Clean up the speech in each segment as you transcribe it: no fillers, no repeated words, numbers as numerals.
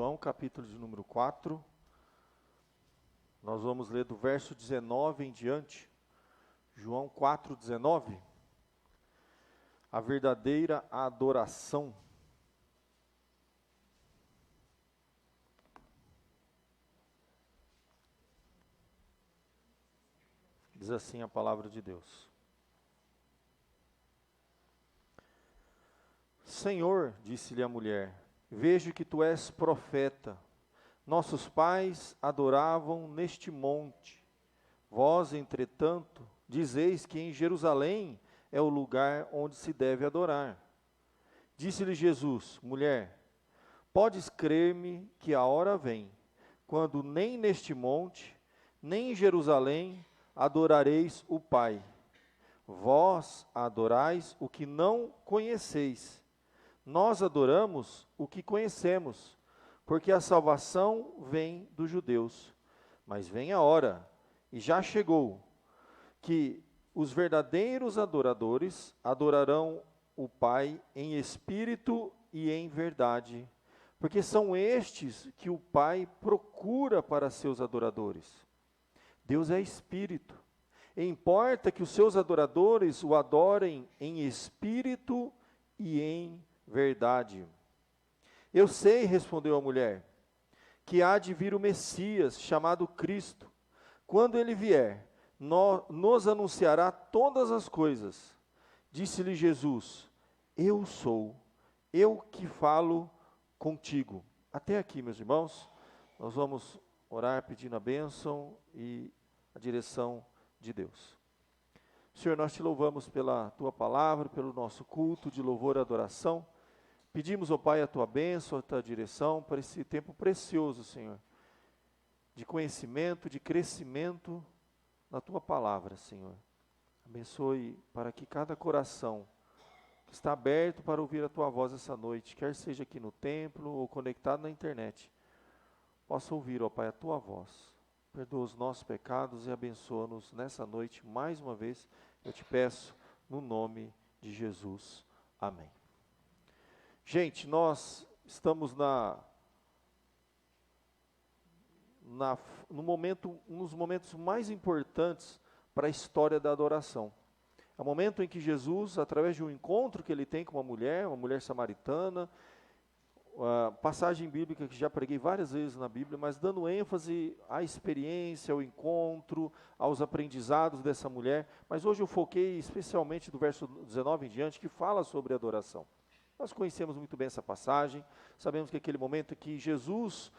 João, capítulo de número 4, nós vamos ler do verso 19 em diante. João 4, 19. A verdadeira adoração. Diz assim a palavra de Deus. Senhor, disse-lhe a mulher, vejo que tu és profeta. Nossos pais adoravam neste monte. Vós, entretanto, dizeis que em Jerusalém é o lugar onde se deve adorar. Disse-lhe Jesus, mulher, podes crer-me que a hora vem, quando nem neste monte, nem em Jerusalém adorareis o Pai. Vós adorais o que não conheceis. Nós adoramos o que conhecemos, porque a salvação vem dos judeus. Mas vem a hora, e já chegou, que os verdadeiros adoradores adorarão o Pai em espírito e em verdade, porque são estes que o Pai procura para seus adoradores. Deus é espírito, e importa que os seus adoradores o adorem em espírito e em verdade. Eu sei, respondeu a mulher, que há de vir o Messias, chamado Cristo. Quando ele vier, nos anunciará todas as coisas. Disse-lhe Jesus, eu sou, eu que falo contigo. Até aqui, meus irmãos, nós vamos orar pedindo a bênção e a direção de Deus. Senhor, nós te louvamos pela tua palavra, pelo nosso culto de louvor e adoração. Pedimos, ó Pai, a tua bênção, a tua direção para esse tempo precioso, Senhor, de conhecimento, de crescimento na tua palavra, Senhor. Abençoe para que cada coração que está aberto para ouvir a tua voz essa noite, quer seja aqui no templo ou conectado na internet, possa ouvir, ó Pai, a tua voz. Perdoa os nossos pecados e abençoa-nos nessa noite mais uma vez. Eu te peço no nome de Jesus. Amém. Gente, nós estamos no momento, um dos momentos mais importantes para a história da adoração. É o momento em que Jesus, através de um encontro que ele tem com uma mulher samaritana, passagem bíblica que já preguei várias vezes na Bíblia, mas dando ênfase à experiência, ao encontro, aos aprendizados dessa mulher. Mas hoje eu foquei especialmente do verso 19 em diante, que fala sobre adoração. Nós conhecemos muito bem essa passagem, sabemos que aquele momento que Jesus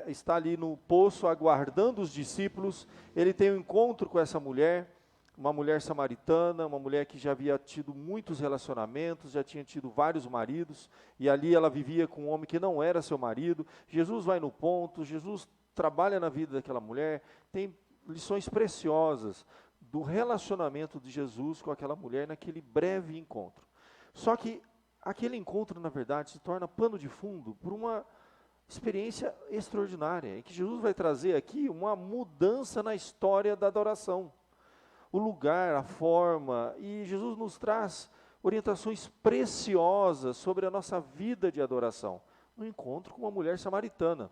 está ali no poço aguardando os discípulos, ele tem um encontro com essa mulher, uma mulher samaritana, uma mulher que já havia tido muitos relacionamentos, já tinha tido vários maridos, e ali ela vivia com um homem que não era seu marido. Jesus vai no ponto, Jesus trabalha na vida daquela mulher, tem lições preciosas do relacionamento de Jesus com aquela mulher naquele breve encontro. Só que aquele encontro, na verdade, se torna pano de fundo por uma experiência extraordinária, em que Jesus vai trazer aqui uma mudança na história da adoração. O lugar, a forma, e Jesus nos traz orientações preciosas sobre a nossa vida de adoração, no encontro com uma mulher samaritana.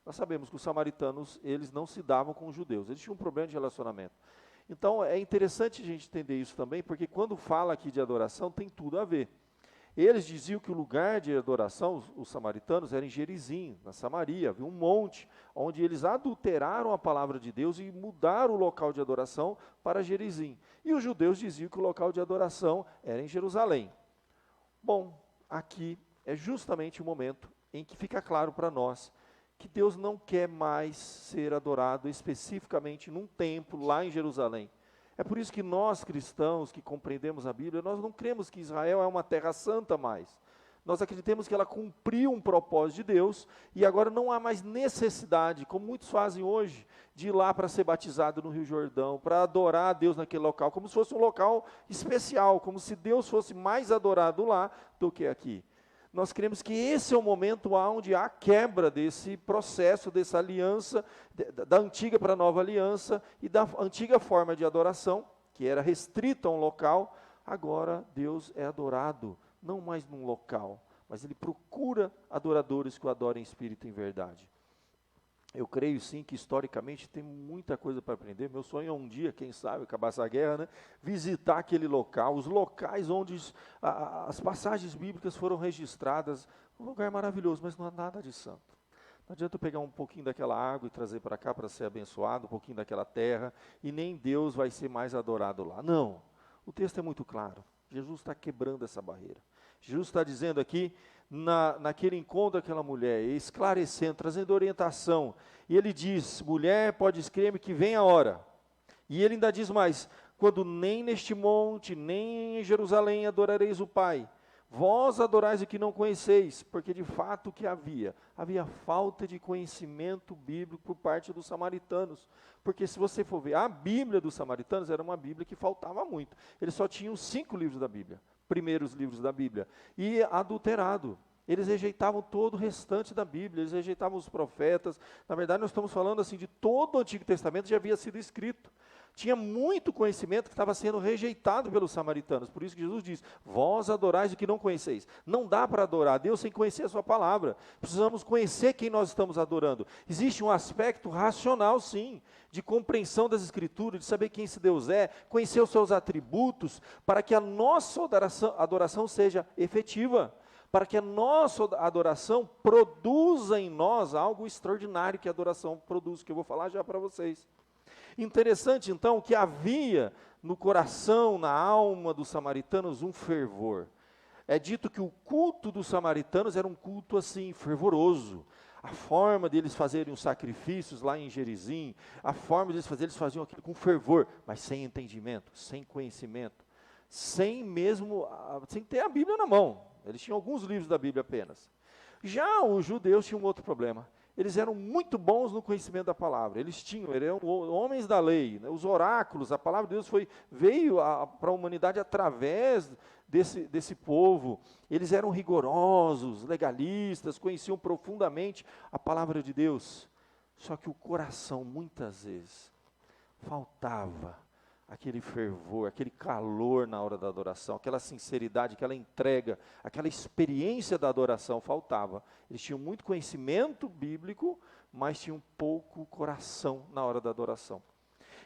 Nós sabemos que os samaritanos, eles não se davam com os judeus, eles tinham um problema de relacionamento. Então, é interessante a gente entender isso também, porque quando fala aqui de adoração, tem tudo a ver. Eles diziam que o lugar de adoração, os samaritanos, era em Gerizim, na Samaria, havia um monte, onde eles adulteraram a palavra de Deus e mudaram o local de adoração para Gerizim. E os judeus diziam que o local de adoração era em Jerusalém. Bom, aqui é justamente o momento em que fica claro para nós que Deus não quer mais ser adorado especificamente num templo lá em Jerusalém. É por isso que nós cristãos que compreendemos a Bíblia, nós não cremos que Israel é uma terra santa mais. Nós acreditamos que ela cumpriu um propósito de Deus e agora não há mais necessidade, como muitos fazem hoje, de ir lá para ser batizado no Rio Jordão, para adorar a Deus naquele local, como se fosse um local especial, como se Deus fosse mais adorado lá do que aqui. Nós cremos que esse é o momento onde há quebra desse processo, dessa aliança, da antiga para a nova aliança, e da antiga forma de adoração, que era restrita a um local. Agora Deus é adorado, não mais num local, mas ele procura adoradores que o adorem em espírito e em verdade. Eu creio sim que historicamente tem muita coisa para aprender. Meu sonho é um dia, quem sabe, acabar essa guerra, né? Visitar aquele local, os locais onde as passagens bíblicas foram registradas. Um lugar maravilhoso, mas não há nada de santo. Não adianta eu pegar um pouquinho daquela água e trazer para cá para ser abençoado, um pouquinho daquela terra, e nem Deus vai ser mais adorado lá. Não, o texto é muito claro. Jesus está quebrando essa barreira. Jesus está dizendo aqui, naquele encontro daquela mulher, esclarecendo, trazendo orientação. E ele diz, mulher, pode crer-me que vem a hora. E ele ainda diz mais, quando nem neste monte, nem em Jerusalém adorareis o Pai. Vós adorais o que não conheceis, porque de fato o que havia falta de conhecimento bíblico por parte dos samaritanos. Porque se você for ver, a Bíblia dos samaritanos era uma Bíblia que faltava muito. Eles só tinham 5 livros da Bíblia, primeiros livros da Bíblia, e adulterado. Eles rejeitavam todo o restante da Bíblia, eles rejeitavam os profetas. Na verdade, nós estamos falando assim de todo o Antigo Testamento já havia sido escrito. Tinha muito conhecimento que estava sendo rejeitado pelos samaritanos. Por isso que Jesus diz, vós adorais o que não conheceis. Não dá para adorar a Deus sem conhecer a sua palavra. Precisamos conhecer quem nós estamos adorando. Existe um aspecto racional, sim, de compreensão das Escrituras, de saber quem esse Deus é, conhecer os seus atributos, para que a nossa adoração seja efetiva. Para que a nossa adoração produza em nós algo extraordinário que a adoração produz, que eu vou falar já para vocês. Interessante, então, que havia no coração, na alma dos samaritanos, um fervor. É dito que o culto dos samaritanos era um culto assim, fervoroso. A forma deles fazerem os sacrifícios lá em Gerizim, a forma deles fazerem, eles faziam aquilo com fervor, mas sem entendimento, sem conhecimento, sem ter a Bíblia na mão. Eles tinham alguns livros da Bíblia apenas. Já os judeus tinham um outro problema. Eles eram muito bons no conhecimento da palavra. Eles eram homens da lei, né? Os oráculos, a palavra de Deus veio para a humanidade através desse povo. Eles eram rigorosos, legalistas, conheciam profundamente a palavra de Deus. Só que o coração, muitas vezes, faltava aquele fervor, aquele calor na hora da adoração, aquela sinceridade, aquela entrega, aquela experiência da adoração faltava. Eles tinham muito conhecimento bíblico, mas tinham pouco coração na hora da adoração.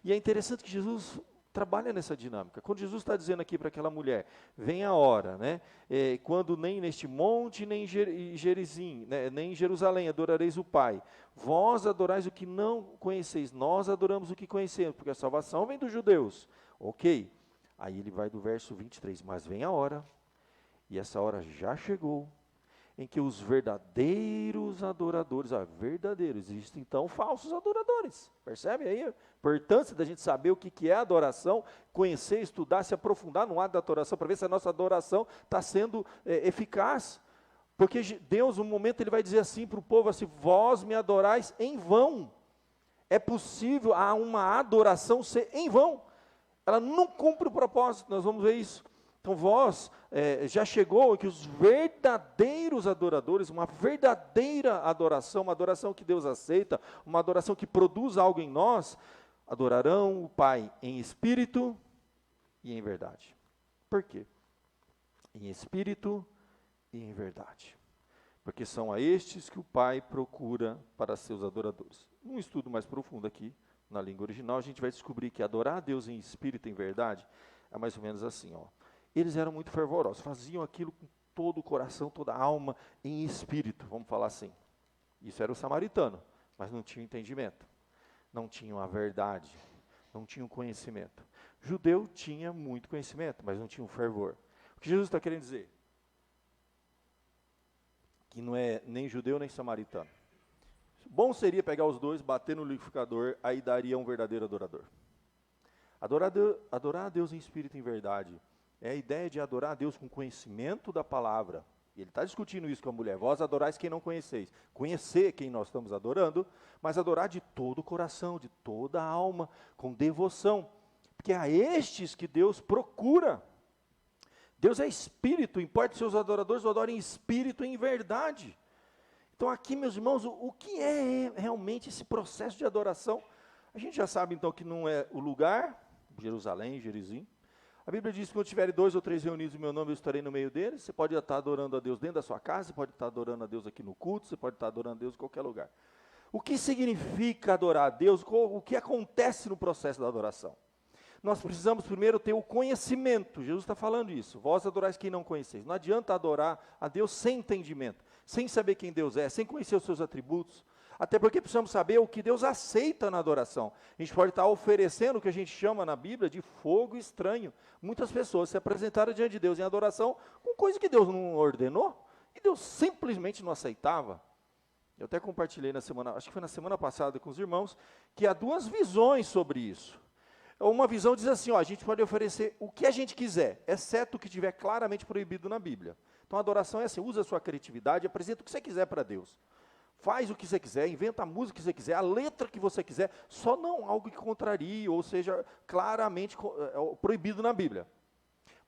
E é interessante que Jesus trabalha nessa dinâmica. Quando Jesus está dizendo aqui para aquela mulher, vem a hora, né? Quando nem neste monte, nem em Gerizim, né? Nem em Jerusalém adorareis o Pai. Vós adorais o que não conheceis, nós adoramos o que conhecemos, porque a salvação vem dos judeus. Ok, aí ele vai do verso 23, mas vem a hora, e essa hora já chegou, em que os verdadeiros adoradores, verdadeiros, existem então falsos adoradores, percebe aí a importância da gente saber o que é adoração, conhecer, estudar, se aprofundar no ato da adoração, para ver se a nossa adoração está sendo eficaz, porque Deus, um momento, Ele vai dizer assim para o povo, assim, vós me adorais em vão. É possível uma adoração ser em vão, ela não cumpre o propósito, nós vamos ver isso. Então já chegou que os verdadeiros adoradores, uma verdadeira adoração, uma adoração que Deus aceita, uma adoração que produz algo em nós, adorarão o Pai em espírito e em verdade. Por quê? Em espírito e em verdade. Porque são a estes que o Pai procura para seus adoradores. Num estudo mais profundo aqui, na língua original, a gente vai descobrir que adorar a Deus em espírito e em verdade é mais ou menos assim, ó. Eles eram muito fervorosos, faziam aquilo com todo o coração, toda a alma, em espírito, vamos falar assim. Isso era o samaritano, mas não tinha entendimento, não tinham a verdade, não tinham conhecimento. O judeu tinha muito conhecimento, mas não tinha um fervor. O que Jesus está querendo dizer? Que não é nem judeu nem samaritano. Bom seria pegar os dois, bater no liquidificador, aí daria um verdadeiro adorador. Adorar a Deus em espírito e em verdade é a ideia de adorar a Deus com conhecimento da palavra. E ele está discutindo isso com a mulher. Vós adorais quem não conheceis. Conhecer quem nós estamos adorando, mas adorar de todo o coração, de toda a alma, com devoção. Porque é a estes que Deus procura. Deus é espírito, importa que seus adoradores o adorem em espírito e em verdade. Então aqui, meus irmãos, o que é realmente esse processo de adoração? A gente já sabe então que não é o lugar, Jerusalém, Gerizim. A Bíblia diz que quando tiverem 2 ou 3 reunidos em meu nome, eu estarei no meio deles. Você pode estar adorando a Deus dentro da sua casa, você pode estar adorando a Deus aqui no culto, você pode estar adorando a Deus em qualquer lugar. O que significa adorar a Deus? O que acontece no processo da adoração? Nós precisamos primeiro ter o conhecimento. Jesus está falando isso. Vós adorais quem não conheceis. Não adianta adorar a Deus sem entendimento, sem saber quem Deus é, sem conhecer os seus atributos. Até porque precisamos saber o que Deus aceita na adoração. A gente pode estar oferecendo o que a gente chama na Bíblia de fogo estranho. Muitas pessoas se apresentaram diante de Deus em adoração com coisa que Deus não ordenou e Deus simplesmente não aceitava. Eu até compartilhei acho que foi na semana passada com os irmãos, que há 2 visões sobre isso. Uma visão diz assim, a gente pode oferecer o que a gente quiser, exceto o que estiver claramente proibido na Bíblia. Então a adoração é assim, usa a sua criatividade, apresenta o que você quiser para Deus. Faz o que você quiser, inventa a música que você quiser, a letra que você quiser, só não algo que contrarie, ou seja, claramente proibido na Bíblia.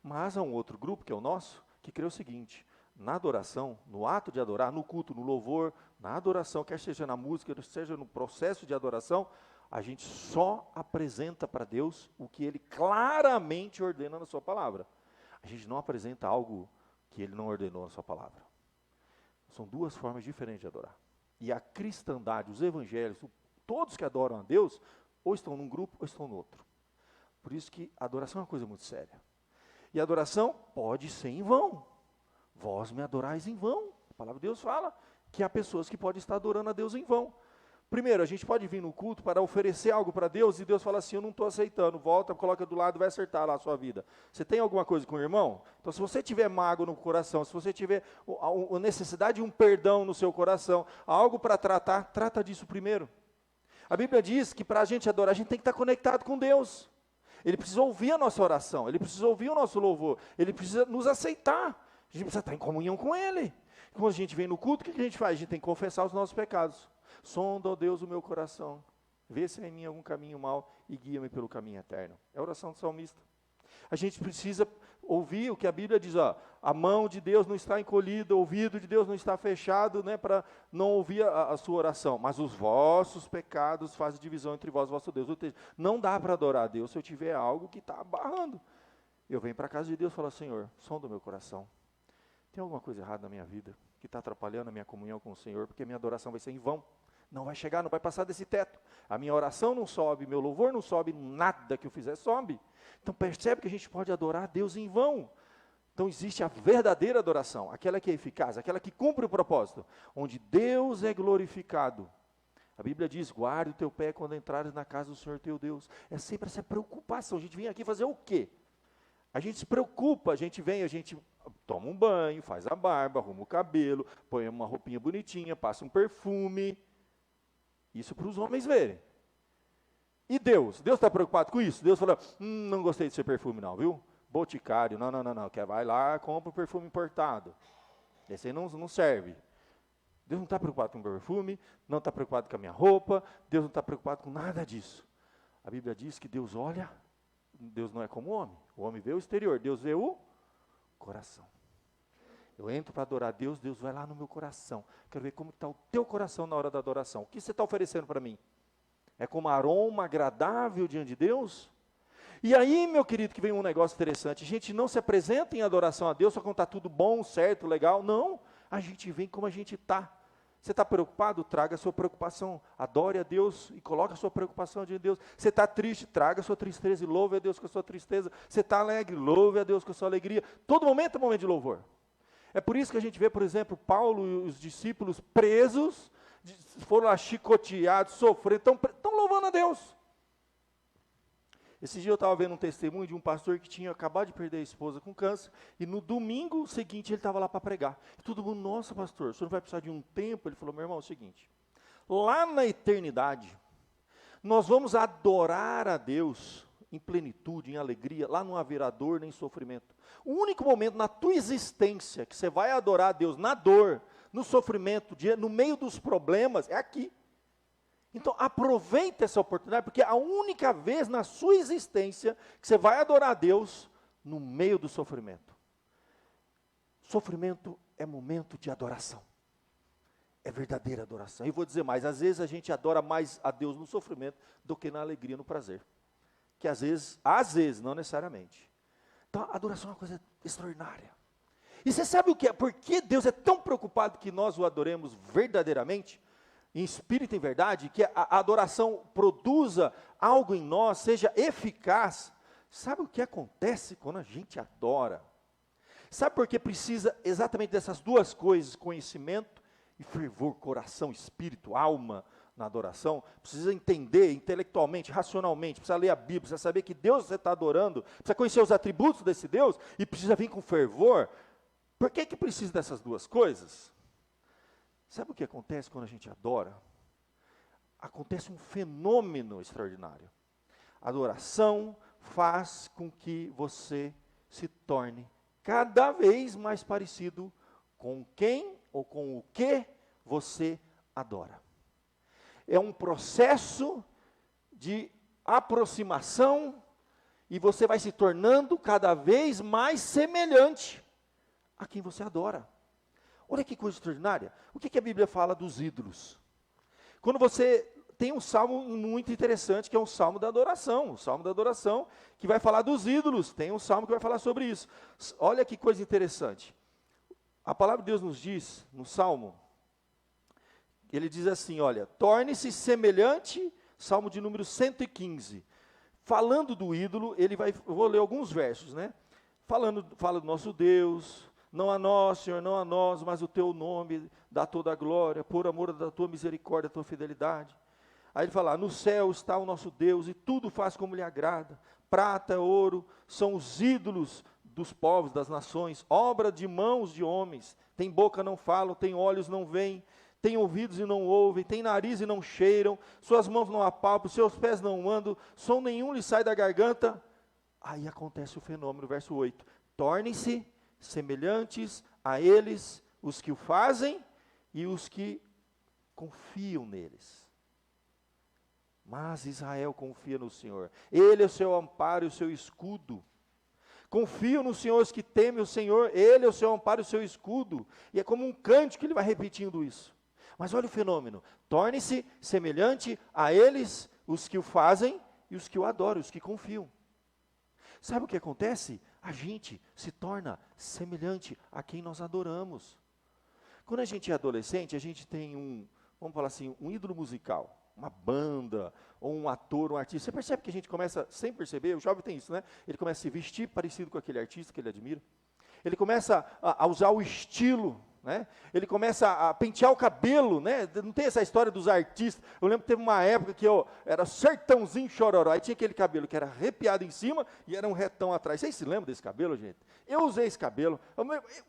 Mas há um outro grupo, que é o nosso, que crê o seguinte: na adoração, no ato de adorar, no culto, no louvor, na adoração, quer seja na música, quer seja no processo de adoração, a gente só apresenta para Deus o que Ele claramente ordena na sua palavra. A gente não apresenta algo que Ele não ordenou na sua palavra. São 2 formas diferentes de adorar. E a cristandade, os evangelhos, todos que adoram a Deus, ou estão num grupo ou estão no outro. Por isso que a adoração é uma coisa muito séria. E a adoração pode ser em vão. Vós me adorais em vão. A palavra de Deus fala que há pessoas que podem estar adorando a Deus em vão. Primeiro, a gente pode vir no culto para oferecer algo para Deus, e Deus fala assim, eu não estou aceitando, volta, coloca do lado, vai acertar lá a sua vida. Você tem alguma coisa com o irmão? Então, se você tiver mágoa no coração, se você tiver a necessidade de um perdão no seu coração, algo para tratar, trata disso primeiro. A Bíblia diz que para a gente adorar, a gente tem que estar conectado com Deus. Ele precisa ouvir a nossa oração, Ele precisa ouvir o nosso louvor, Ele precisa nos aceitar, a gente precisa estar em comunhão com Ele. Quando a gente vem no culto, o que a gente faz? A gente tem que confessar os nossos pecados. Sonda, ó Deus, o meu coração, vê se há em mim algum caminho mau e guia-me pelo caminho eterno. É a oração do salmista. A gente precisa ouvir o que a Bíblia diz, a mão de Deus não está encolhida, o ouvido de Deus não está fechado, para não ouvir a sua oração, mas os vossos pecados fazem divisão entre vós e vosso Deus. Ou seja, não dá para adorar a Deus se eu tiver algo que está barrando. Eu venho para a casa de Deus e falo, Senhor, sonda o meu coração. Tem alguma coisa errada na minha vida que está atrapalhando a minha comunhão com o Senhor, porque a minha adoração vai ser em vão. Não vai chegar, não vai passar desse teto. A minha oração não sobe, meu louvor não sobe, nada que eu fizer sobe. Então percebe que a gente pode adorar a Deus em vão. Então existe a verdadeira adoração, aquela que é eficaz, aquela que cumpre o propósito, onde Deus é glorificado. A Bíblia diz, guarde o teu pé quando entrares na casa do Senhor teu Deus. É sempre essa preocupação. A gente vem aqui fazer o quê? A gente se preocupa, a gente vem, a gente toma um banho, faz a barba, arruma o cabelo, põe uma roupinha bonitinha, passa um perfume. Isso para os homens verem. E Deus está preocupado com isso? Deus fala, não gostei desse perfume não, viu? Boticário, não, vai lá, compra um perfume importado. Esse aí não serve. Deus não está preocupado com o perfume, não está preocupado com a minha roupa, Deus não está preocupado com nada disso. A Bíblia diz que Deus olha, Deus não é como o homem vê o exterior, Deus vê o coração. Eu entro para adorar a Deus, Deus vai lá no meu coração. Quero ver como está o teu coração na hora da adoração. O que você está oferecendo para mim? É como aroma agradável diante de Deus? E aí, meu querido, que vem um negócio interessante. A gente não se apresenta em adoração a Deus só quando está tudo bom, certo, legal. Não, a gente vem como a gente está. Você está preocupado? Traga a sua preocupação. Adore a Deus e coloque a sua preocupação diante de Deus. Você está triste? Traga a sua tristeza e louve a Deus com a sua tristeza. Você está alegre? Louve a Deus com a sua alegria. Todo momento é momento de louvor. É por isso que a gente vê, por exemplo, Paulo e os discípulos presos, foram lá chicoteados, sofrendo, estão louvando a Deus. Esse dia eu estava vendo um testemunho de um pastor que tinha acabado de perder a esposa com câncer, e no domingo seguinte ele estava lá para pregar. E todo mundo, nossa pastor, o senhor não vai precisar de um tempo? Ele falou, meu irmão, é o seguinte, lá na eternidade, nós vamos adorar a Deus em plenitude, em alegria, lá não haverá dor nem sofrimento. O único momento na tua existência que você vai adorar a Deus na dor, no sofrimento, no meio dos problemas, é aqui. Então aproveita essa oportunidade, porque é a única vez na sua existência que você vai adorar a Deus no meio do sofrimento. Sofrimento é momento de adoração. É verdadeira adoração. E vou dizer mais, às vezes a gente adora mais a Deus no sofrimento do que na alegria, no prazer. Que às vezes, não necessariamente. Então, a adoração é uma coisa extraordinária. E você sabe o que é? Por que Deus é tão preocupado que nós o adoremos verdadeiramente, em espírito e em verdade, que a adoração produza algo em nós, seja eficaz? Sabe o que acontece quando a gente adora? Sabe por que precisa exatamente dessas duas coisas, conhecimento e fervor, coração, espírito, alma, na adoração? Precisa entender intelectualmente, racionalmente, precisa ler a Bíblia, precisa saber que Deus você está adorando, precisa conhecer os atributos desse Deus, e precisa vir com fervor. Por que precisa dessas duas coisas? Sabe o que acontece quando a gente adora? Acontece um fenômeno extraordinário. A adoração faz com que você se torne cada vez mais parecido com quem ou com o que você adora. É um processo de aproximação e você vai se tornando cada vez mais semelhante a quem você adora. Olha que coisa extraordinária. O que a Bíblia fala dos ídolos? Quando você tem um salmo muito interessante, que é um salmo da adoração. O salmo da adoração, que vai falar dos ídolos. Tem um salmo que vai falar sobre isso. Olha que coisa interessante. A palavra de Deus nos diz, no salmo, ele diz assim, olha, torne-se semelhante, salmo de número 115. Falando do ídolo, eu vou ler alguns versos, né? Fala do nosso Deus, não a nós, Senhor, não a nós, mas o teu nome dá toda a glória, por amor da tua misericórdia, da tua fidelidade. Aí ele fala, no céu está o nosso Deus, e tudo faz como lhe agrada. Prata, ouro, são os ídolos dos povos, das nações, obra de mãos de homens. Tem boca, não falam, tem olhos, não veem, tem ouvidos e não ouvem, tem nariz e não cheiram, suas mãos não apalpam, seus pés não andam, som nenhum lhe sai da garganta. Aí acontece o fenômeno, verso 8. Tornem-se semelhantes a eles, os que o fazem e os que confiam neles. Mas Israel confia no Senhor. Ele é o seu amparo e o seu escudo. Confiam no Senhor os que temem o Senhor. Ele é o seu amparo e o seu escudo. E é como um cântico que ele vai repetindo isso. Mas olha o fenômeno. Torne-se semelhante a eles, os que o fazem e os que o adoram, os que confiam. Sabe o que acontece? A gente se torna semelhante a quem nós adoramos. Quando a gente é adolescente, a gente tem vamos falar assim, um ídolo musical. Uma banda, ou um ator, um artista. Você percebe que a gente começa, sem perceber, o jovem tem isso, né? Ele começa a se vestir parecido com aquele artista que ele admira. Ele começa a usar o estilo, né? Ele começa a pentear o cabelo, né? Não tem essa história dos artistas. Eu lembro que teve uma época que eu era sertãozinho chororó, aí tinha aquele cabelo que era arrepiado em cima e era um retão atrás. Vocês se lembram desse cabelo, gente? Eu usei esse cabelo,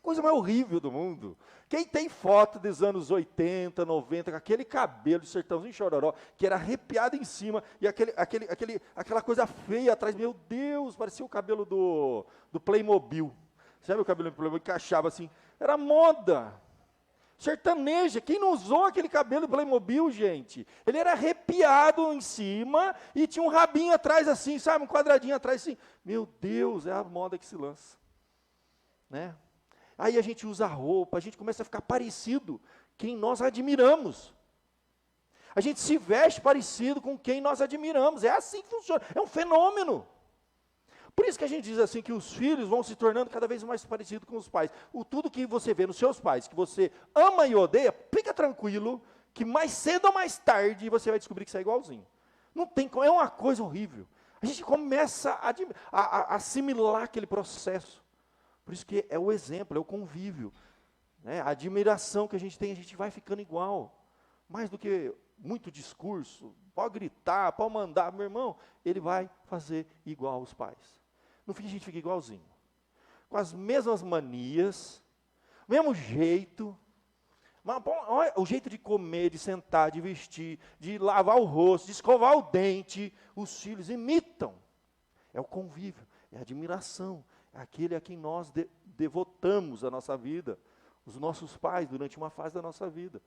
coisa mais horrível do mundo. Quem tem foto dos anos 80, 90, com aquele cabelo de sertãozinho chororó, que era arrepiado em cima, e aquela coisa feia atrás, meu Deus, parecia o cabelo do Playmobil. Sabe o cabelo do Playmobil que encaixava assim? Era moda. Sertaneja, quem não usou aquele cabelo do Playmobil, gente? Ele era arrepiado em cima e tinha um rabinho atrás assim, sabe? Um quadradinho atrás assim. Meu Deus, é a moda que se lança. Né? Aí a gente usa roupa, a gente começa a ficar parecido quem nós admiramos. A gente se veste parecido com quem nós admiramos. É assim que funciona, é um fenômeno. Por isso que a gente diz assim que os filhos vão se tornando cada vez mais parecidos com os pais. Tudo que você vê nos seus pais, que você ama e odeia, fica tranquilo, que mais cedo ou mais tarde você vai descobrir que você é igualzinho. Não tem como, é uma coisa horrível. A gente começa a assimilar aquele processo. Por isso que é o exemplo, é o convívio. Né? A admiração que a gente vai ficando igual. Mais do que muito discurso, pode gritar, pode mandar, meu irmão, ele vai fazer igual aos pais. No fim a gente fica igualzinho. Com as mesmas manias, mesmo jeito, o jeito de comer, de sentar, de vestir, de lavar o rosto, de escovar o dente, os filhos imitam. É o convívio, é a admiração, é aquele a quem nós devotamos a nossa vida, os nossos pais durante uma fase da nossa vida,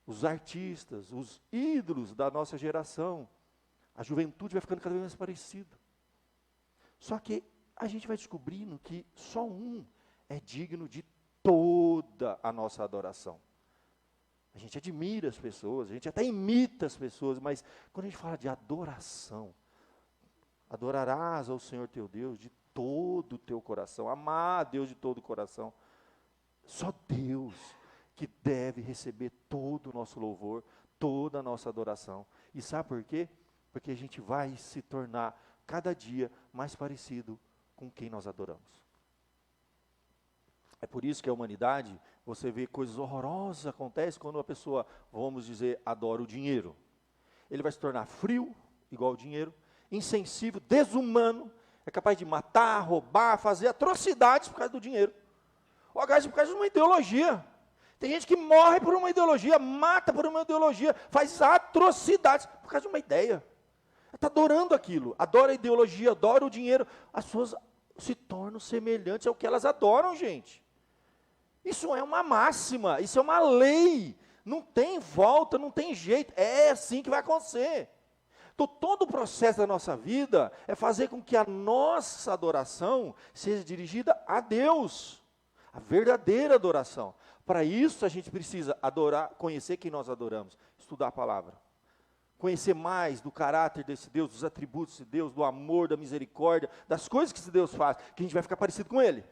os artistas, os ídolos da nossa geração. A juventude vai ficando cada vez mais parecida. Só que a gente vai descobrindo que só um é digno de toda a nossa adoração. A gente admira as pessoas, a gente até imita as pessoas, mas quando a gente fala de adoração, adorarás ao Senhor teu Deus de todo o teu coração, amar a Deus de todo o coração. Só Deus que deve receber todo o nosso louvor, toda a nossa adoração. E sabe por quê? Porque a gente vai se tornar cada dia mais parecido com quem nós adoramos. É por isso que a humanidade, você vê coisas horrorosas acontecem quando a pessoa, vamos dizer, adora o dinheiro. Ele vai se tornar frio, igual o dinheiro, insensível, desumano, é capaz de matar, roubar, fazer atrocidades por causa do dinheiro. Ou por causa de uma ideologia. Tem gente que morre por uma ideologia, mata por uma ideologia, faz atrocidades por causa de uma ideia. Está adorando aquilo, adora a ideologia, adora o dinheiro. As pessoas se tornam semelhantes ao que elas adoram, gente. Isso é uma máxima, isso é uma lei. Não tem volta, não tem jeito. É assim que vai acontecer. Então, todo o processo da nossa vida é fazer com que a nossa adoração seja dirigida a Deus. A verdadeira adoração. Para isso, a gente precisa adorar, conhecer quem nós adoramos, estudar a palavra. Conhecer mais do caráter desse Deus, dos atributos desse Deus, do amor, da misericórdia, das coisas que esse Deus faz, que a gente vai ficar parecido com Ele.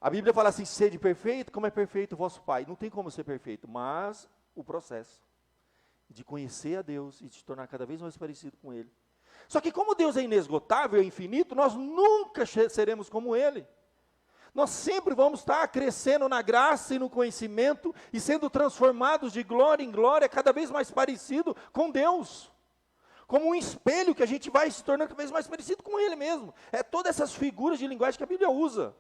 A Bíblia fala assim, sede perfeito, como é perfeito o vosso Pai. Não tem como ser perfeito, mas o processo de conhecer a Deus e de se tornar cada vez mais parecido com Ele. Só que como Deus é inesgotável, é infinito, nós nunca seremos como Ele. Nós sempre vamos estar crescendo na graça e no conhecimento e sendo transformados de glória em glória, cada vez mais parecido com Deus. Como um espelho que a gente vai se tornando cada vez mais parecido com Ele mesmo. É todas essas figuras de linguagem que a Bíblia usa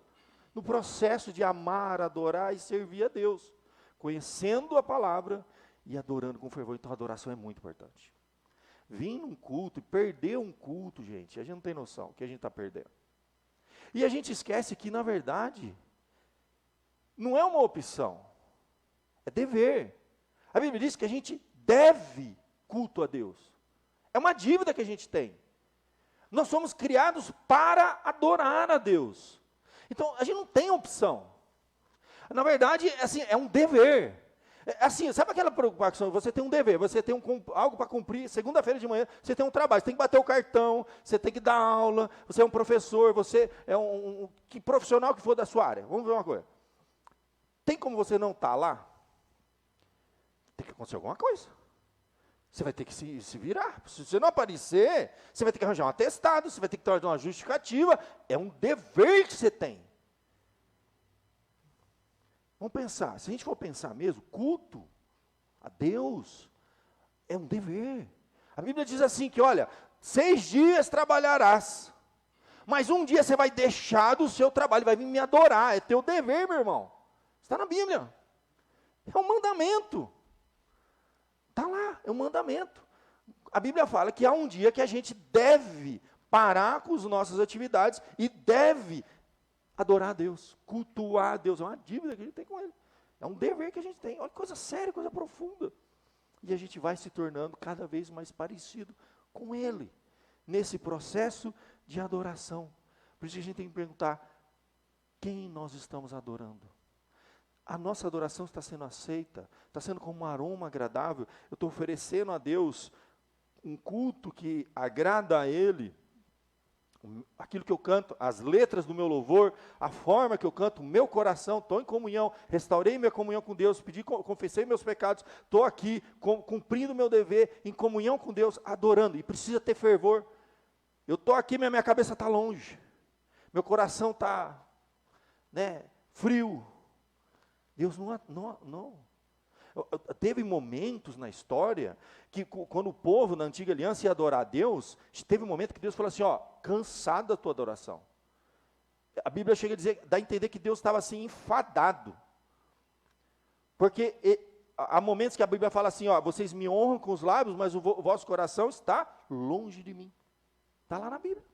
no processo de amar, adorar e servir a Deus, conhecendo a palavra e adorando com fervor. Então a adoração é muito importante. Vir num culto e perder um culto, gente, a gente não tem noção que a gente está perdendo. E a gente esquece que, na verdade, não é uma opção, é dever. A Bíblia diz que a gente deve culto a Deus. É uma dívida que a gente tem. Nós somos criados para adorar a Deus. Então, a gente não tem opção. Na verdade, assim, é um dever. Assim, sabe aquela preocupação? Você tem um dever, você tem algo para cumprir, segunda-feira de manhã, você tem um trabalho, você tem que bater o cartão, você tem que dar aula, você é um professor, você é que profissional que for da sua área. Vamos ver uma coisa. Tem como você não estar lá? Tem que acontecer alguma coisa. Você vai ter que se virar. Se você não aparecer, você vai ter que arranjar um atestado, você vai ter que trazer uma justificativa. É um dever que você tem. Vamos pensar, se a gente for pensar mesmo, culto a Deus é um dever. A Bíblia diz assim que, olha, 6 dias trabalharás, mas um dia você vai deixar do seu trabalho, vai vir me adorar, é teu dever, meu irmão. Está na Bíblia. É um mandamento. Está lá, é um mandamento. A Bíblia fala que há um dia que a gente deve parar com as nossas atividades e deve adorar a Deus, cultuar a Deus. É uma dívida que a gente tem com Ele. É um dever que a gente tem. Olha que coisa séria, coisa profunda. E a gente vai se tornando cada vez mais parecido com Ele, nesse processo de adoração. Por isso que a gente tem que perguntar, quem nós estamos adorando? A nossa adoração está sendo aceita? Está sendo como um aroma agradável? Eu estou oferecendo a Deus um culto que agrada a Ele? Aquilo que eu canto, as letras do meu louvor, a forma que eu canto, o meu coração, estou em comunhão, restaurei minha comunhão com Deus, confessei meus pecados, estou aqui cumprindo o meu dever, em comunhão com Deus, adorando, e precisa ter fervor. Eu estou aqui, minha cabeça está longe, meu coração está frio. Deus não. Teve momentos na história que quando o povo na antiga aliança ia adorar a Deus, teve um momento que Deus falou assim, cansado da tua adoração. A Bíblia chega a dizer, dá a entender que Deus estava assim enfadado. Porque há momentos que a Bíblia fala assim, vocês me honram com os lábios, mas o vosso coração está longe de mim. Está lá na Bíblia.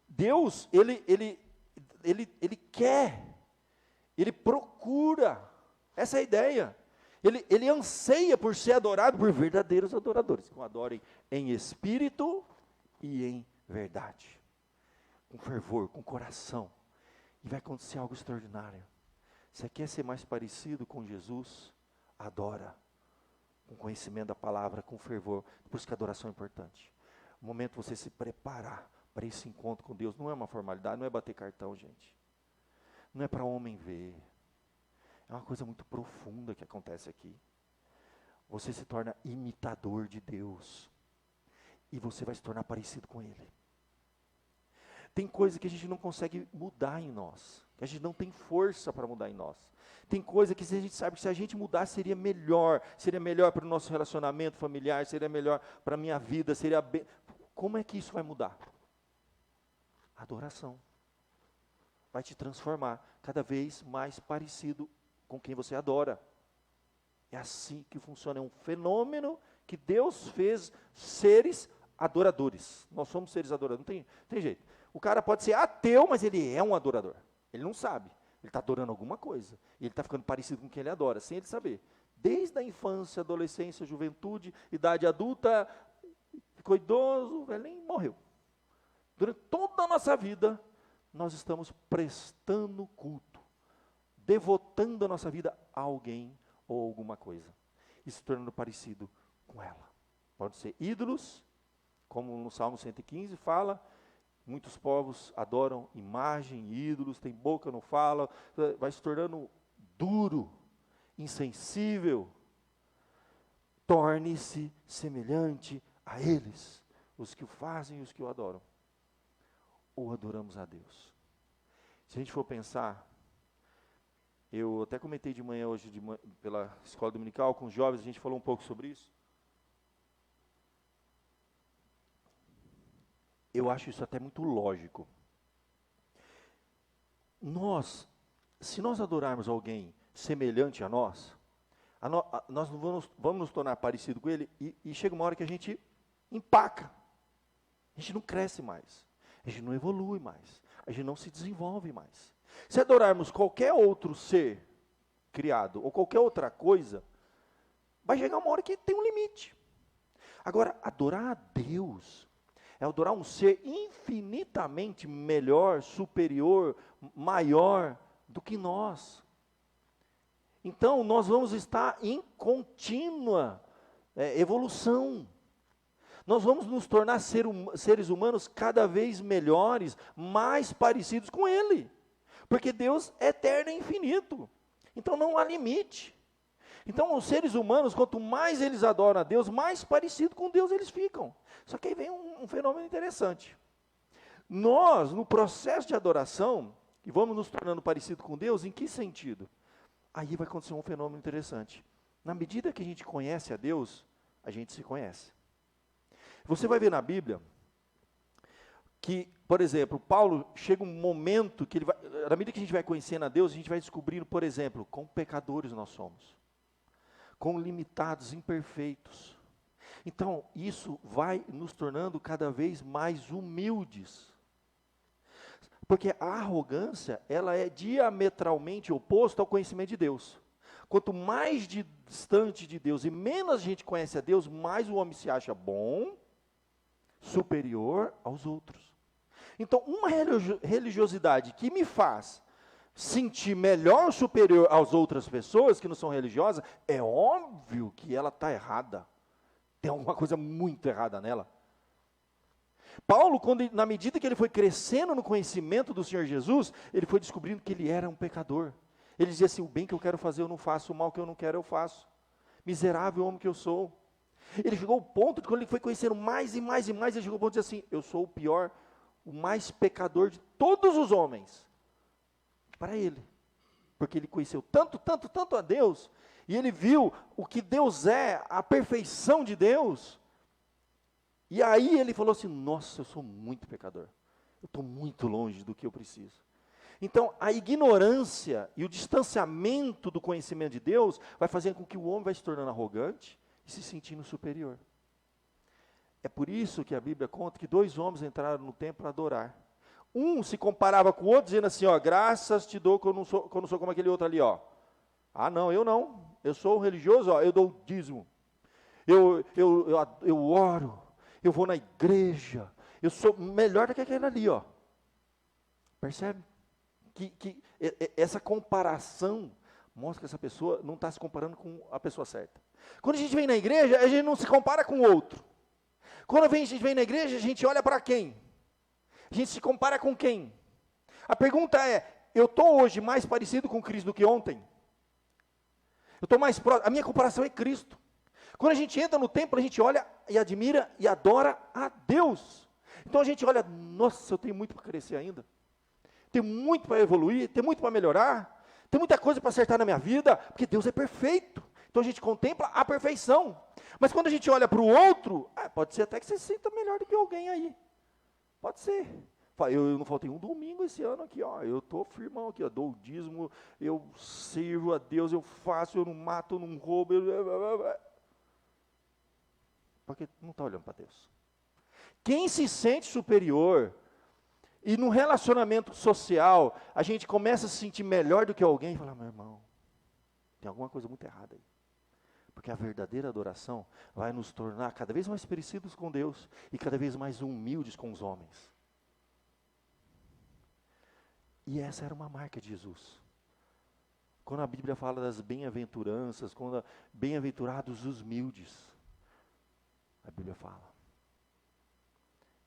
Deus, ele quer, ele procura. Essa é a ideia. Ele anseia por ser adorado por verdadeiros adoradores, que o adorem em espírito e em verdade. Com fervor, com coração. E vai acontecer algo extraordinário. Você quer ser mais parecido com Jesus? Adora. Com conhecimento da palavra, com fervor. Por isso que a adoração é importante. o momento de você se preparar para esse encontro com Deus. Não é uma formalidade, não é bater cartão, gente. Não é para homem ver. É uma coisa muito profunda que acontece aqui. Você se torna imitador de Deus. E você vai se tornar parecido com Ele. Tem coisa que a gente não consegue mudar em nós. Que a gente não tem força para mudar em nós. Tem coisa que a gente sabe que se a gente mudar seria melhor para o nosso relacionamento familiar, seria melhor para a minha vida, seria bem. Como é que isso vai mudar? Adoração. Vai te transformar cada vez mais parecido com quem você adora. É assim que funciona, é um fenômeno que Deus fez seres adoradores. Nós somos seres adoradores, não tem jeito. O cara pode ser ateu, mas ele é um adorador. Ele não sabe. Ele está adorando alguma coisa. E ele está ficando parecido com quem ele adora, sem ele saber. Desde a infância, adolescência, juventude, idade adulta, ficou idoso, velhinho, morreu. Durante toda a nossa vida, nós estamos prestando culto, devotando a nossa vida a alguém ou alguma coisa. E se tornando parecido com ela. Pode ser ídolos, como no Salmo 115 fala, muitos povos adoram imagem, ídolos, tem boca, não fala, vai se tornando duro, insensível. Torne-se semelhante a eles, os que o fazem e os que o adoram. Ou adoramos a Deus. Se a gente for pensar, eu até comentei de manhã hoje, pela escola dominical, com os jovens, a gente falou um pouco sobre isso. Eu acho isso até muito lógico. Se nós adorarmos alguém semelhante a nós nós vamos nos tornar parecido com ele e chega uma hora que a gente empaca. A gente não cresce mais. A gente não evolui mais. A gente não se desenvolve mais. Se adorarmos qualquer outro ser criado ou qualquer outra coisa, vai chegar uma hora que tem um limite. Agora, adorar a Deus é adorar um ser infinitamente melhor, superior, maior do que nós. Então, nós vamos estar em contínua evolução. Nós vamos nos tornar seres humanos cada vez melhores, mais parecidos com Ele. Porque Deus é eterno e infinito. Então, não há limite. Então, os seres humanos, quanto mais eles adoram a Deus, mais parecido com Deus eles ficam. Só que aí vem um fenômeno interessante. Nós, no processo de adoração, e vamos nos tornando parecido com Deus, em que sentido? Aí vai acontecer um fenômeno interessante. Na medida que a gente conhece a Deus, a gente se conhece. Você vai ver na Bíblia que, por exemplo, Paulo chega um momento que na medida que a gente vai conhecendo a Deus, a gente vai descobrindo, por exemplo, quão pecadores nós somos. Quão limitados, imperfeitos. Então, isso vai nos tornando cada vez mais humildes. Porque a arrogância, ela é diametralmente oposta ao conhecimento de Deus. Quanto mais distante de Deus e menos a gente conhece a Deus, mais o homem se acha bom, superior aos outros. Então, uma religiosidade que me faz sentir melhor, superior às outras pessoas que não são religiosas, é óbvio que ela está errada. Tem alguma coisa muito errada nela. Paulo, na medida que ele foi crescendo no conhecimento do Senhor Jesus, ele foi descobrindo que ele era um pecador. Ele dizia assim, o bem que eu quero fazer eu não faço, o mal que eu não quero eu faço. Miserável homem que eu sou. Ele chegou ao ponto de quando ele foi conhecendo mais e mais e mais, ele chegou ao ponto de dizer assim, eu sou o pior, o mais pecador de todos os homens. Para ele. Porque ele conheceu tanto a Deus, e ele viu o que Deus é, a perfeição de Deus. E aí ele falou assim, nossa, eu sou muito pecador. Eu estou muito longe do que eu preciso. Então, a ignorância e o distanciamento do conhecimento de Deus vai fazendo com que o homem vai se tornando arrogante e se sentindo superior. É por isso que a Bíblia conta que 2 homens entraram no templo para adorar. Um se comparava com o outro, dizendo assim, ó, graças te dou que eu não sou como aquele outro ali, ó. Ah, não, eu não. Eu sou um religioso, ó, eu dou o dízimo. Eu oro, eu vou na igreja, eu sou melhor do que aquele ali, ó. Percebe? Que essa comparação mostra que essa pessoa não está se comparando com a pessoa certa. Quando a gente vem na igreja, a gente não se compara com o outro. Quando a gente vem na igreja, a gente olha para quem? A gente se compara com quem? A pergunta é, eu estou hoje mais parecido com Cristo do que ontem? Eu estou mais próximo, a minha comparação é Cristo. Quando a gente entra no templo, a gente olha e admira e adora a Deus. Então a gente olha, nossa, eu tenho muito para crescer ainda. Tenho muito para evoluir, tenho muito para melhorar. Tem muita coisa para acertar na minha vida, porque Deus é perfeito. Então a gente contempla a perfeição. Mas quando a gente olha para o outro, pode ser até que você se sinta melhor do que alguém aí. Pode ser. Eu não faltei um domingo esse ano aqui, ó. Eu estou firmão aqui, ó. Dou o dízimo, eu sirvo a Deus, eu faço, eu não mato, eu não roubo. Porque não está olhando para Deus. Quem se sente superior, e no relacionamento social, a gente começa a se sentir melhor do que alguém, e fala, meu irmão, tem alguma coisa muito errada aí. Porque a verdadeira adoração vai nos tornar cada vez mais parecidos com Deus, e cada vez mais humildes com os homens. E essa era uma marca de Jesus. Quando a Bíblia fala das bem-aventuranças, quando bem-aventurados os humildes, a Bíblia fala.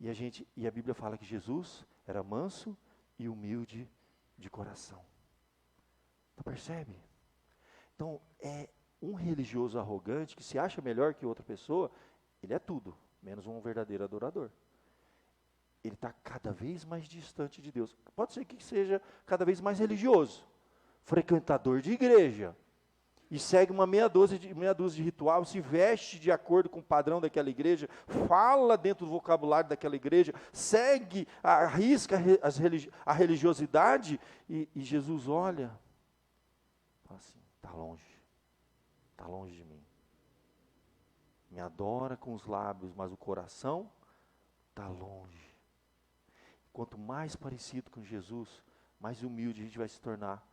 E a Bíblia fala que Jesus era manso e humilde de coração. Então percebe? Então é um religioso arrogante que se acha melhor que outra pessoa, ele é tudo, menos um verdadeiro adorador. Ele está cada vez mais distante de Deus. Pode ser que seja cada vez mais religioso, frequentador de igreja, e segue uma meia dúzia de ritual, se veste de acordo com o padrão daquela igreja, fala dentro do vocabulário daquela igreja, segue, arrisca a religiosidade, e Jesus olha, fala assim, está longe de mim. Me adora com os lábios, mas o coração está longe. Quanto mais parecido com Jesus, mais humilde a gente vai se tornar.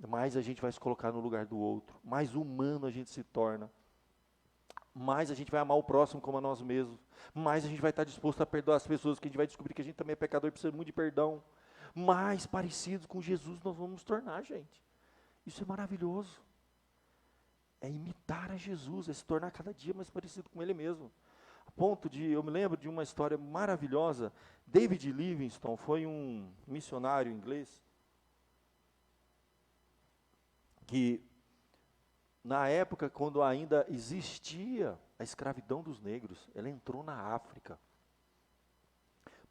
Mais a gente vai se colocar no lugar do outro. Mais humano a gente se torna. Mais a gente vai amar o próximo como a nós mesmos. Mais a gente vai estar disposto a perdoar as pessoas, que a gente vai descobrir que a gente também é pecador e precisa muito de perdão. Mais parecidos com Jesus nós vamos nos tornar, gente. Isso é maravilhoso. É imitar a Jesus, é se tornar cada dia mais parecido com Ele mesmo. A ponto de, eu me lembro de uma história maravilhosa. David Livingstone foi um missionário inglês que, na época, quando ainda existia a escravidão dos negros, ele entrou na África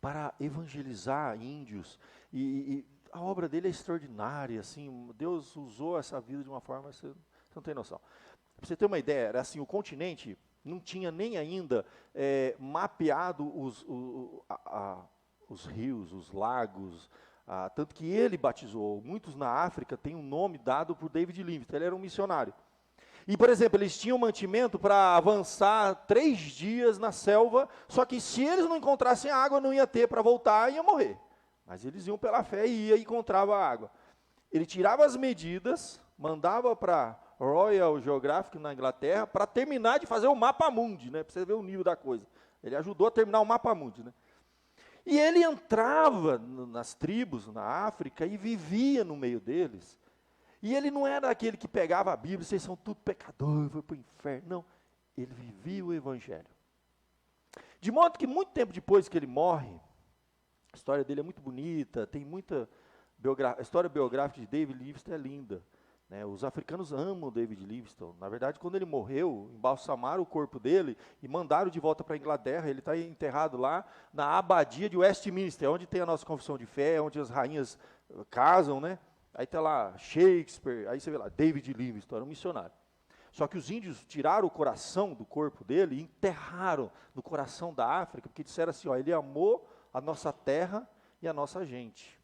para evangelizar índios, e a obra dele é extraordinária, assim, Deus usou essa vida de uma forma, você não tem noção. Para você ter uma ideia, era assim, o continente não tinha nem ainda mapeado os rios, os lagos, tanto que ele batizou. Muitos na África têm um nome dado por David Livingstone, ele era um missionário. E, por exemplo, eles tinham mantimento para avançar 3 dias na selva, só que se eles não encontrassem água, não ia ter para voltar e ia morrer. Mas eles iam pela fé e ia e encontrava a água. Ele tirava as medidas, mandava para Royal Geographic na Inglaterra, para terminar de fazer o mapa mundi, né, para você ver o nível da coisa. Ele ajudou a terminar o mapa mundi, né. E ele entrava nas tribos, na África, e vivia no meio deles. E ele não era aquele que pegava a Bíblia, vocês são tudo pecadores, foi para o inferno. Não, ele vivia o Evangelho. De modo que muito tempo depois que ele morre, a história dele é muito bonita, tem muita a história biográfica de David Livingstone é linda. Né, os africanos amam David Livingstone. Na verdade, quando ele morreu, embalsamaram o corpo dele e mandaram de volta para a Inglaterra. Ele está enterrado lá na abadia de Westminster, onde tem a nossa confissão de fé, onde as rainhas casam, né? Aí está lá Shakespeare, aí você vê lá, David Livingstone, era um missionário. Só que os índios tiraram o coração do corpo dele e enterraram no coração da África, porque disseram assim, ó, ele amou a nossa terra e a nossa gente.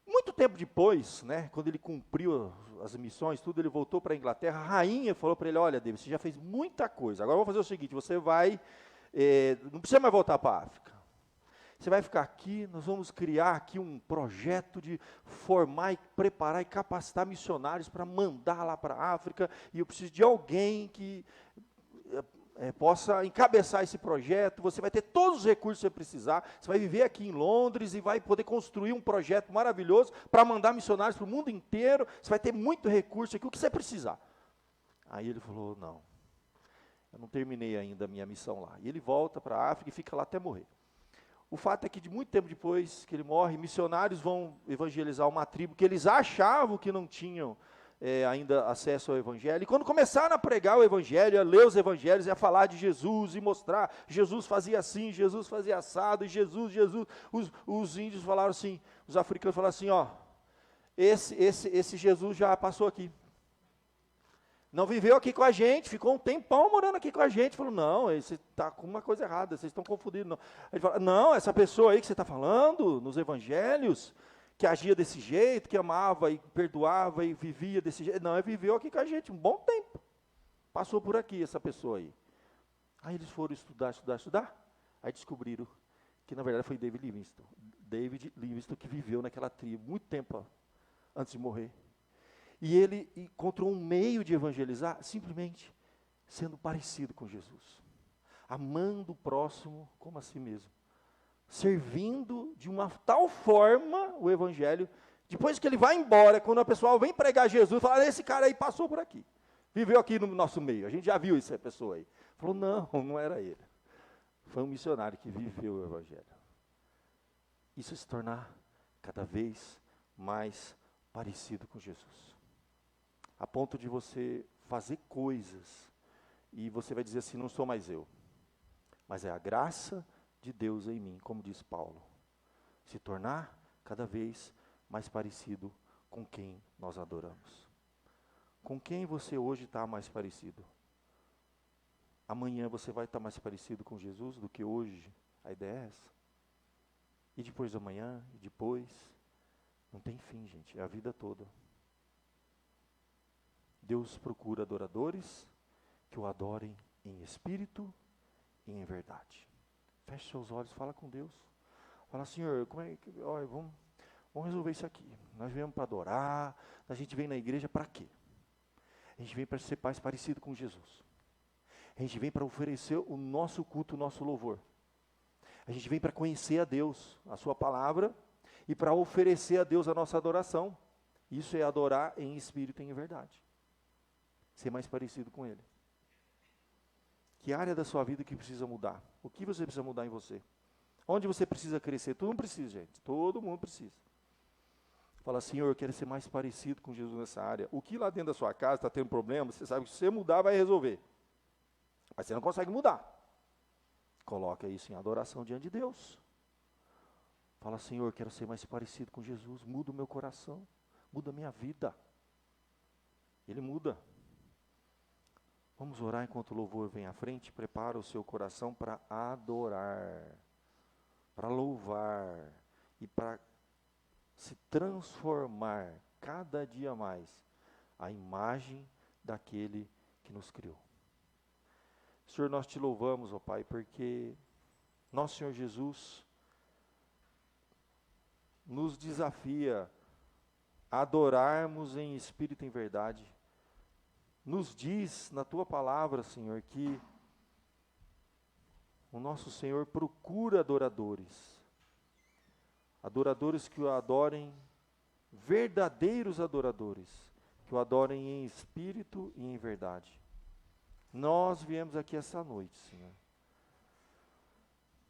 Muito tempo depois, né, quando ele cumpriu as missões, tudo, ele voltou para a Inglaterra, a rainha falou para ele, olha, David, você já fez muita coisa, agora eu vou fazer o seguinte, você vai, não precisa mais voltar para a África, você vai ficar aqui, nós vamos criar aqui um projeto de formar, e preparar e capacitar missionários para mandar lá para a África, e eu preciso de alguém que possa encabeçar esse projeto, você vai ter todos os recursos que você precisar, você vai viver aqui em Londres e vai poder construir um projeto maravilhoso para mandar missionários para o mundo inteiro, você vai ter muito recurso aqui, o que você precisar. Aí ele falou, não, Eu não terminei ainda a minha missão lá. E ele volta para a África e fica lá até morrer. O fato é que de muito tempo depois que ele morre, missionários vão evangelizar uma tribo que eles achavam que não tinham ainda acesso ao evangelho. E quando começaram a pregar o evangelho, a ler os evangelhos, a falar de Jesus e mostrar, Jesus fazia assim, Jesus fazia assado, e Jesus, os índios falaram assim, os africanos falaram assim, ó, esse Jesus já passou aqui. Não viveu aqui com a gente, ficou um tempão morando aqui com a gente. Falou, não, você está com uma coisa errada, vocês estão confundindo. Não. Ele fala, não, essa pessoa aí que você está falando, nos evangelhos, que agia desse jeito, que amava e perdoava e vivia desse jeito. Não, ele viveu aqui com a gente um bom tempo. Passou por aqui essa pessoa aí. Aí eles foram estudar. Aí descobriram que na verdade foi David Livingstone. David Livingstone que viveu naquela tribo muito tempo antes de morrer. E ele encontrou um meio de evangelizar, simplesmente sendo parecido com Jesus. Amando o próximo como a si mesmo. Servindo de uma tal forma o evangelho, depois que ele vai embora, quando a pessoa vem pregar Jesus, fala, esse cara aí passou por aqui. Viveu aqui no nosso meio, a gente já viu essa pessoa aí. Falou, não era ele. Foi um missionário que viveu o evangelho. Isso se tornar cada vez mais parecido com Jesus. A ponto de você fazer coisas, e você vai dizer assim, não sou mais eu, mas é a graça de Deus em mim, como diz Paulo. Se tornar cada vez mais parecido com quem nós adoramos. Com quem você hoje está mais parecido? Amanhã você vai estar mais parecido com Jesus do que hoje? A ideia é essa. E depois de amanhã, e depois, não tem fim, gente, é a vida toda. Deus procura adoradores que o adorem em espírito e em verdade. Feche seus olhos, fala com Deus. Fala, Senhor, como é que, olha, vamos resolver isso aqui. Nós viemos para adorar, a gente vem na igreja para quê? A gente vem para ser mais parecido com Jesus. A gente vem para oferecer o nosso culto, o nosso louvor. A gente vem para conhecer a Deus, a sua palavra, e para oferecer a Deus a nossa adoração. Isso é adorar em espírito e em verdade. Ser mais parecido com Ele. Que área da sua vida que precisa mudar? O que você precisa mudar em você? Onde você precisa crescer? Todo mundo precisa, gente. Todo mundo precisa. Fala, Senhor, eu quero ser mais parecido com Jesus nessa área. O que lá dentro da sua casa está tendo problema, você sabe que se você mudar, vai resolver. Mas você não consegue mudar. Coloca isso em adoração diante de Deus. Fala, Senhor, eu quero ser mais parecido com Jesus. Muda o meu coração. Muda a minha vida. Ele muda. Vamos orar enquanto o louvor vem à frente. Prepara o seu coração para adorar, para louvar e para se transformar cada dia mais a imagem daquele que nos criou. Senhor, nós te louvamos, ó Pai, porque nosso Senhor Jesus nos desafia a adorarmos em espírito e em verdade. Nos diz na tua palavra, Senhor, que o nosso Senhor procura adoradores. Adoradores que o adorem, verdadeiros adoradores, que o adorem em espírito e em verdade. Nós viemos aqui essa noite, Senhor,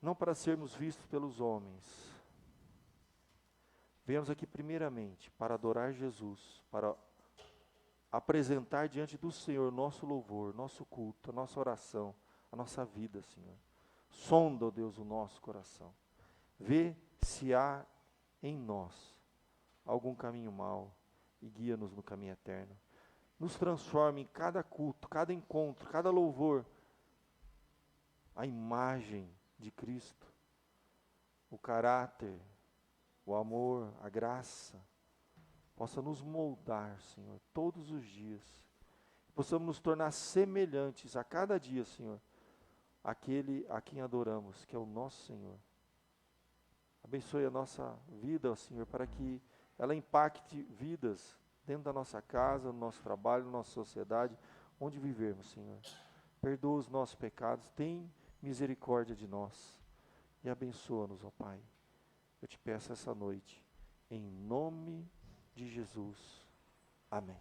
não para sermos vistos pelos homens. Viemos aqui primeiramente para adorar Jesus, para apresentar diante do Senhor nosso louvor, nosso culto, a nossa oração, a nossa vida, Senhor. Sonda, ó Deus, o nosso coração. Vê se há em nós algum caminho mau e guia-nos no caminho eterno. Nos transforme em cada culto, cada encontro, cada louvor, a imagem de Cristo, o caráter, o amor, a graça, possa nos moldar, Senhor, todos os dias. Possamos nos tornar semelhantes a cada dia, Senhor, àquele a quem adoramos, que é o nosso Senhor. Abençoe a nossa vida, Senhor, para que ela impacte vidas dentro da nossa casa, no nosso trabalho, na nossa sociedade, onde vivermos, Senhor. Perdoa os nossos pecados, tem misericórdia de nós e abençoa-nos, ó Pai. Eu te peço essa noite, em nome de Jesus. Amém.